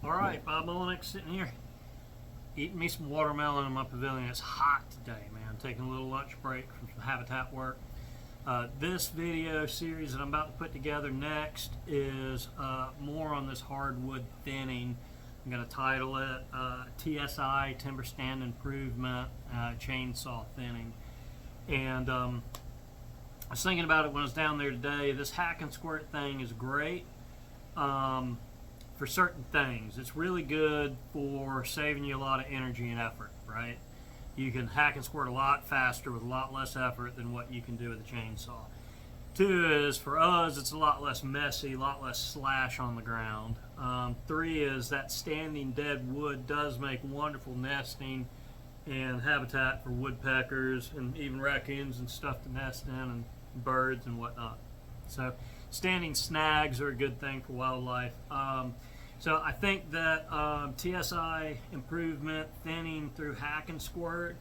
Alright, Bob Mullenix sitting here eating me some watermelon in my pavilion. It's hot today, man. Taking a little lunch break from some habitat work. This video series that I'm about to put together next is more on this hardwood thinning. I'm going to title it TSI, Timber Stand Improvement Chainsaw Thinning. And I was thinking about it when I was down there today. This hack and squirt thing is great for certain things. It's really good for saving you a lot of energy and effort, right? You can hack and squirt a lot faster with a lot less effort than what you can do with a chainsaw. Two is, for us, it's a lot less messy, a lot less slash on the ground. Three is that standing dead wood does make wonderful nesting and habitat for woodpeckers and even raccoons and stuff to nest in, and birds and whatnot. So standing snags are a good thing for wildlife. So I think that TSI improvement, thinning through hack and squirt,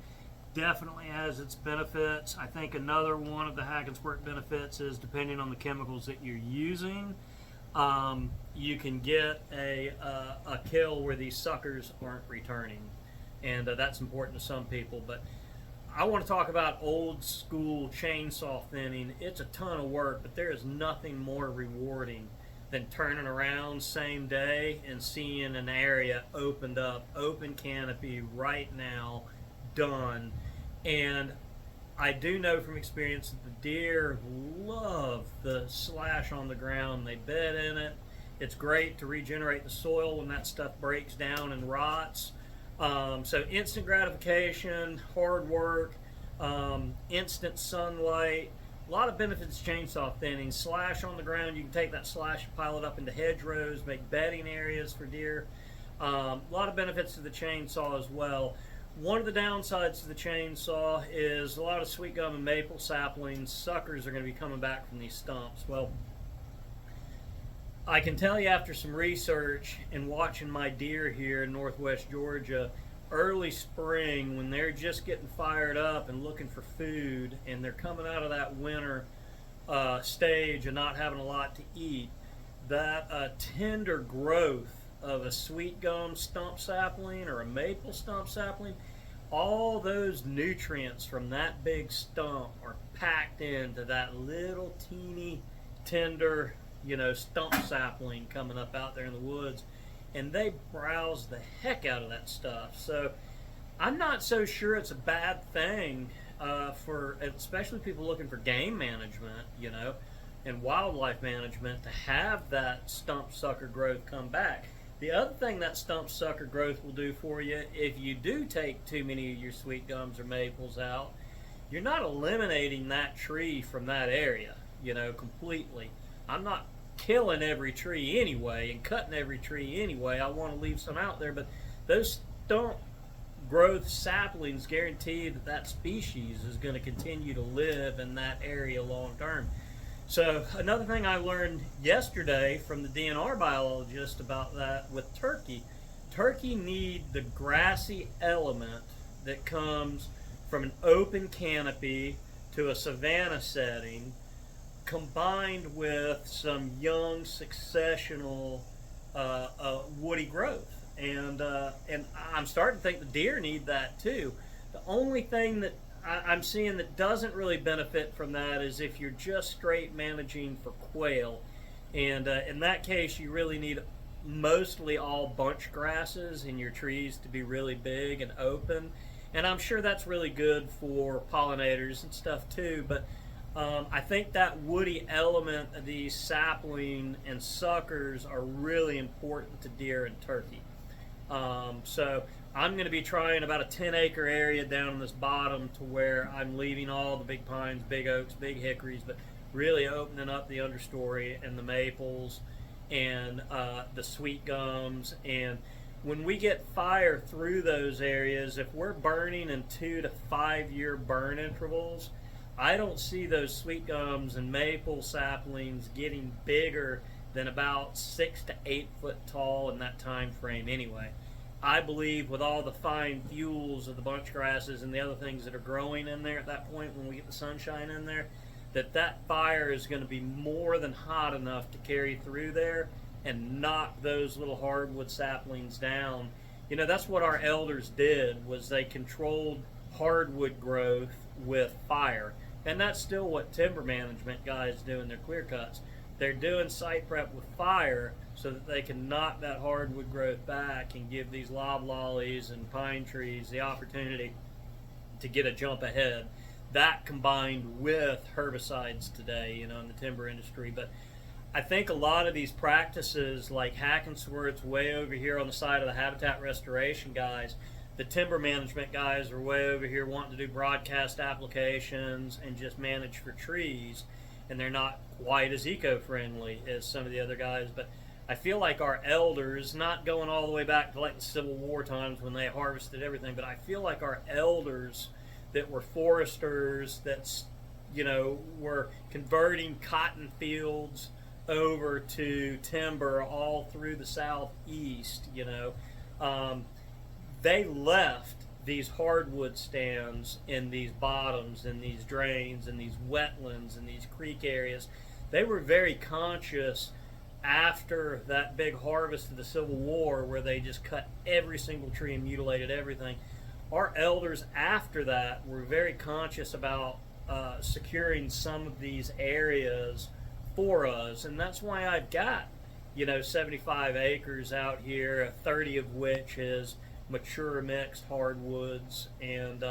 definitely has its benefits. I think another one of the hack and squirt benefits is, depending on the chemicals that you're using, you can get a kill where these suckers aren't returning. And that's important to some people. But I want to talk about old school chainsaw thinning. It's a ton of work, but there is nothing more rewarding than turning around same day and seeing an area opened up, open canopy right now, done. And I do know from experience that the deer love the slash on the ground. They bed in it. It's great to regenerate the soil when that stuff breaks down and rots. So instant gratification, hard work, instant sunlight, a lot of benefits to chainsaw thinning. Slash on the ground, you can take that slash and pile it up into hedgerows, make bedding areas for deer. A lot of benefits to the chainsaw as well. One of the downsides to the chainsaw is a lot of sweet gum and maple saplings, suckers are going to be coming back from these stumps. Well, I can tell you after some research and watching my deer here in northwest Georgia, early spring, when they're just getting fired up and looking for food, and they're coming out of that winter stage and not having a lot to eat, that tender growth of a sweet gum stump sapling or a maple stump sapling, all those nutrients from that big stump are packed into that little teeny tender stump sapling coming up out there in the woods, and they browse the heck out of that stuff. So I'm not so sure it's a bad thing for especially people looking for game management, and wildlife management, to have that stump sucker growth come back. The other thing that stump sucker growth will do for you, if you do take too many of your sweet gums or maples out, you're not eliminating that tree from that area, completely. I'm not killing every tree anyway and cutting every tree anyway. I want to leave some out there, but those stump growth saplings guarantee that that species is going to continue to live in that area long term. So another thing I learned yesterday from the DNR biologist about that with turkey need the grassy element that comes from an open canopy to a savanna setting, combined with some young successional woody growth, and I'm starting to think the deer need that too. The only thing that I'm seeing that doesn't really benefit from that is if you're just straight managing for quail, and in that case you really need mostly all bunch grasses in your trees to be really big and open, and I'm sure that's really good for pollinators and stuff too, but I think that woody element of these sapling and suckers are really important to deer and turkey. So I'm going to be trying about a 10-acre area down in this bottom, to where I'm leaving all the big pines, big oaks, big hickories, but really opening up the understory and the maples and the sweet gums. And when we get fire through those areas, if we're burning in 2 to 5 year burn intervals, I don't see those sweet gums and maple saplings getting bigger than about 6 to 8 foot tall in that time frame anyway. I believe with all the fine fuels of the bunch grasses and the other things that are growing in there at that point, when we get the sunshine in there, that fire is going to be more than hot enough to carry through there and knock those little hardwood saplings down. You know, that's what our elders did, was they controlled hardwood growth with fire. And that's still what timber management guys do in their clear cuts. They're doing site prep with fire so that they can knock that hardwood growth back and give these loblollies and pine trees the opportunity to get a jump ahead. That combined with herbicides today, you know, in the timber industry. But I think a lot of these practices, like hack and squirt's way over here on the side of the habitat restoration guys, the timber management guys are way over here wanting to do broadcast applications and just manage for trees, and they're not quite as eco-friendly as some of the other guys. But I feel like our elders, not going all the way back to like the Civil War times when they harvested everything, but I feel like our elders that were foresters, that's, you know, were converting cotton fields over to timber all through the southeast, you know, they left these hardwood stands in these bottoms, in these drains, in these wetlands, in these creek areas. They were very conscious after that big harvest of the Civil War, where they just cut every single tree and mutilated everything. Our elders after that were very conscious about securing some of these areas for us, and that's why I've got, you know, 75 acres out here, 30 of which is mature mixed hardwoods and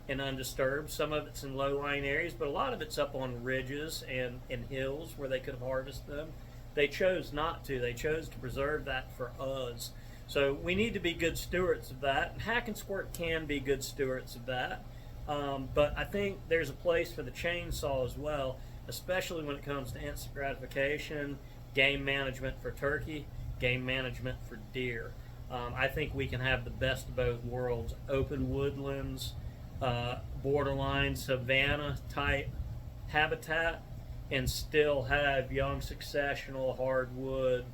undisturbed. Some of it's in low-lying areas, but a lot of it's up on ridges and hills where they could harvest them. They chose not to. They chose to preserve that for us. So we need to be good stewards of that. And hack and squirt can be good stewards of that. But I think there's a place for the chainsaw as well, especially when it comes to instant gratification, game management for turkey, game management for deer. I think we can have the best of both worlds: open woodlands, borderline savanna type habitat, and still have young successional hardwood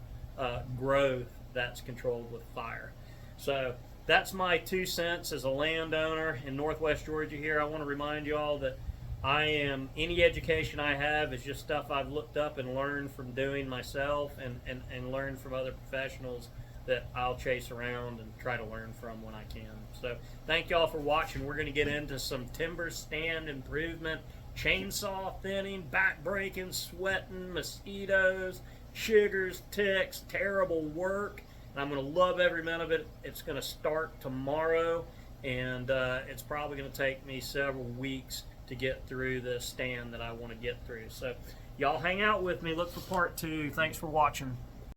growth that's controlled with fire. So that's my 2 cents as a landowner in Northwest Georgia here. I want to remind you all that any education I have is just stuff I've looked up and learned from doing myself, and learned from other professionals that I'll chase around and try to learn from when I can. So thank you all for watching. We're going to get into some timber stand improvement, chainsaw thinning, back breaking, sweating, mosquitoes, sugars, ticks, terrible work. And I'm going to love every minute of it. It's going to start tomorrow, and it's probably going to take me several weeks to get through the stand that I want to get through. So y'all hang out with me. Look for part 2. Thanks for watching.